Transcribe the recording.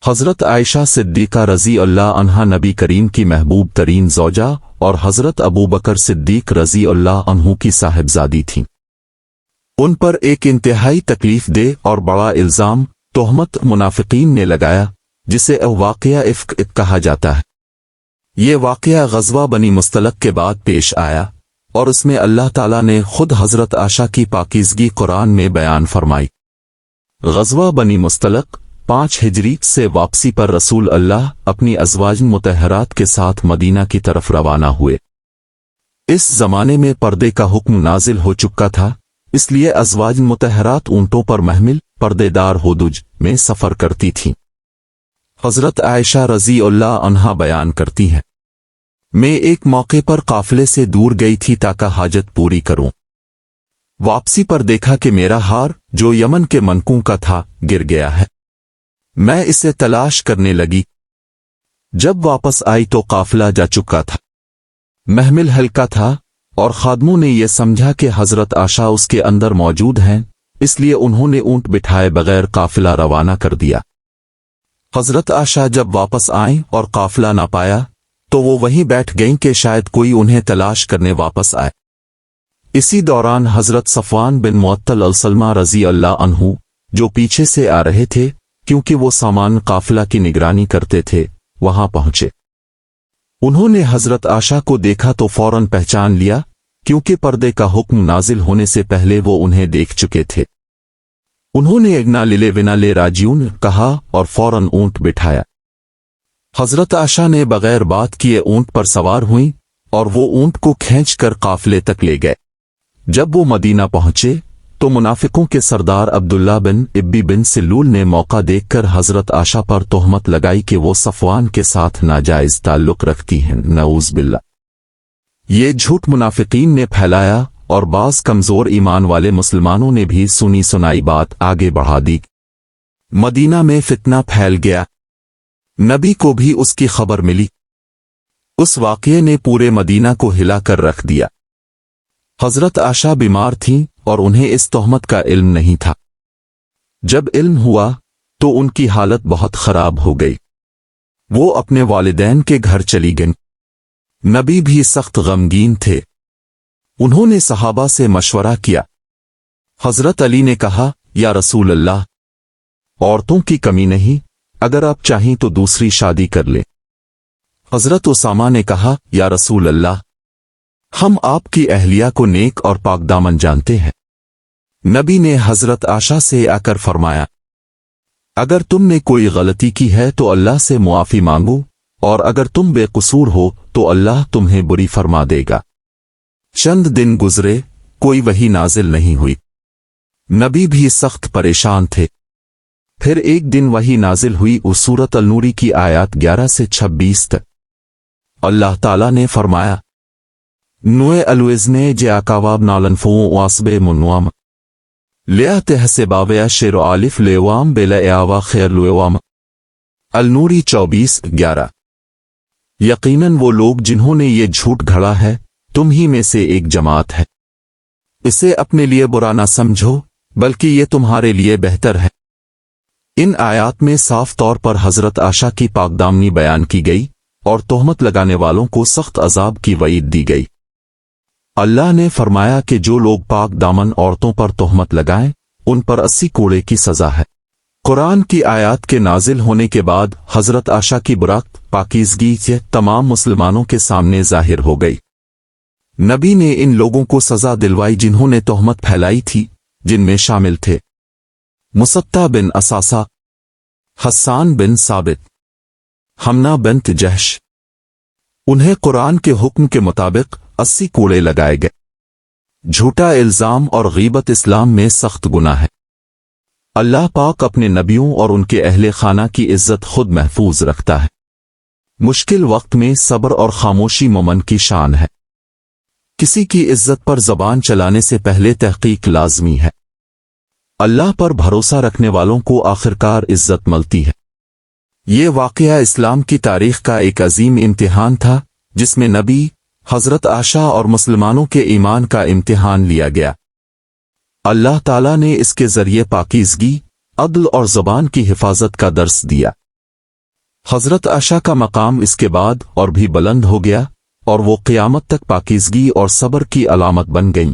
حضرت عائشہ صدیقہ رضی اللہ عنہا نبی کریم کی محبوب ترین زوجہ اور حضرت ابو بکر صدیق رضی اللہ عنہ کی صاحبزادی تھیں۔ ان پر ایک انتہائی تکلیف دہ اور بڑا الزام تہمت منافقین نے لگایا، جسے واقعہ افک کہا جاتا ہے۔ یہ واقعہ غزوہ بنی مستلق کے بعد پیش آیا، اور اس میں اللہ تعالیٰ نے خود حضرت عائشہ کی پاکیزگی قرآن میں بیان فرمائی۔ غزوہ بنی مستلق 5 ہجری سے واپسی پر رسول اللہ اپنی ازواج مطہرات کے ساتھ مدینہ کی طرف روانہ ہوئے۔ اس زمانے میں پردے کا حکم نازل ہو چکا تھا، اس لیے ازواج مطہرات اونٹوں پر محمل پردے دار ہودج میں سفر کرتی تھیں۔ حضرت عائشہ رضی اللہ عنہا بیان کرتی ہیں، میں ایک موقع پر قافلے سے دور گئی تھی تاکہ حاجت پوری کروں۔ واپسی پر دیکھا کہ میرا ہار جو یمن کے منکوں کا تھا گر گیا ہے۔ میں اسے تلاش کرنے لگی۔ جب واپس آئی تو قافلہ جا چکا تھا، محمل ہلکا تھا، اور خادموں نے یہ سمجھا کہ حضرت عائشہ اس کے اندر موجود ہیں، اس لیے انہوں نے اونٹ بٹھائے بغیر قافلہ روانہ کر دیا۔ حضرت عائشہ جب واپس آئیں اور قافلہ نہ پایا تو وہ وہیں بیٹھ گئیں کہ شاید کوئی انہیں تلاش کرنے واپس آئے۔ اسی دوران حضرت صفوان بن معطل السلمہ رضی اللہ عنہ جو پیچھے سے آ رہے تھے کیونکہ وہ سامان قافلہ کی نگرانی کرتے تھے، وہاں پہنچے۔ انہوں نے حضرت عائشہ کو دیکھا تو فوراً پہچان لیا، کیونکہ پردے کا حکم نازل ہونے سے پہلے وہ انہیں دیکھ چکے تھے۔ انہوں نے اگنا للے ونا لے راجیون کہا اور فوراً اونٹ بٹھایا۔ حضرت عائشہ نے بغیر بات کیے اونٹ پر سوار ہوئیں اور وہ اونٹ کو کھینچ کر قافلے تک لے گئے۔ جب وہ مدینہ پہنچے تو منافقوں کے سردار عبداللہ بن ابی بن سلول نے موقع دیکھ کر حضرت عائشہ پر تہمت لگائی کہ وہ صفوان کے ساتھ ناجائز تعلق رکھتی ہیں، نعوذ باللہ۔ یہ جھوٹ منافقین نے پھیلایا اور بعض کمزور ایمان والے مسلمانوں نے بھی سنی سنائی بات آگے بڑھا دی۔ مدینہ میں فتنہ پھیل گیا، نبی کو بھی اس کی خبر ملی۔ اس واقعے نے پورے مدینہ کو ہلا کر رکھ دیا۔ حضرت عائشہ بیمار تھیں اور انہیں اس تہمت کا علم نہیں تھا۔ جب علم ہوا تو ان کی حالت بہت خراب ہو گئی۔ وہ اپنے والدین کے گھر چلی گئیں۔ نبی بھی سخت غمگین تھے۔ انہوں نے صحابہ سے مشورہ کیا۔ حضرت علی نے کہا، یا رسول اللہ، عورتوں کی کمی نہیں، اگر آپ چاہیں تو دوسری شادی کر لیں۔ حضرت اسامہ نے کہا، یا رسول اللہ، ہم آپ کی اہلیہ کو نیک اور پاک دامن جانتے ہیں۔ نبی نے حضرت عائشہ سے آ کر فرمایا، اگر تم نے کوئی غلطی کی ہے تو اللہ سے معافی مانگو، اور اگر تم بے قصور ہو تو اللہ تمہیں بری فرما دے گا۔ چند دن گزرے، کوئی وحی نازل نہیں ہوئی۔ نبی بھی سخت پریشان تھے۔ پھر ایک دن وحی نازل ہوئی، اس سورۃ النور کی آیات 11 سے 26 تک۔ اللہ تعالیٰ نے فرمایا، نوے الوزنے جاکاواب نالنفوں واسب منوام لیا تحسباویا شیر عالف لیوام بلا اعوا خیر لیوام۔ النوری 24:11۔ یقیناً وہ لوگ جنہوں نے یہ جھوٹ گھڑا ہے تم ہی میں سے ایک جماعت ہے، اسے اپنے لیے برا نہ سمجھو بلکہ یہ تمہارے لیے بہتر ہے۔ ان آیات میں صاف طور پر حضرت عائشہ کی پاک دامنی بیان کی گئی اور تہمت لگانے والوں کو سخت عذاب کی وعید دی گئی۔ اللہ نے فرمایا کہ جو لوگ پاک دامن عورتوں پر تہمت لگائیں ان پر 80 کوڑے کی سزا ہے۔ قرآن کی آیات کے نازل ہونے کے بعد حضرت عائشہ کی برات پاکیزگی سے تمام مسلمانوں کے سامنے ظاہر ہو گئی۔ نبی نے ان لوگوں کو سزا دلوائی جنہوں نے تہمت پھیلائی تھی، جن میں شامل تھے مصطح بن اساسہ، حسان بن ثابت، حمنہ بنت جہش۔ انہیں قرآن کے حکم کے مطابق 80 کوڑے لگائے گئے۔ جھوٹا الزام اور غیبت اسلام میں سخت گناہ ہے۔ اللہ پاک اپنے نبیوں اور ان کے اہل خانہ کی عزت خود محفوظ رکھتا ہے۔ مشکل وقت میں صبر اور خاموشی مومن کی شان ہے۔ کسی کی عزت پر زبان چلانے سے پہلے تحقیق لازمی ہے۔ اللہ پر بھروسہ رکھنے والوں کو آخرکار عزت ملتی ہے۔ یہ واقعہ اسلام کی تاریخ کا ایک عظیم امتحان تھا جس میں نبی، حضرت عائشہ اور مسلمانوں کے ایمان کا امتحان لیا گیا۔ اللہ تعالیٰ نے اس کے ذریعے پاکیزگی، عدل اور زبان کی حفاظت کا درس دیا۔ حضرت عائشہ کا مقام اس کے بعد اور بھی بلند ہو گیا، اور وہ قیامت تک پاکیزگی اور صبر کی علامت بن گئیں۔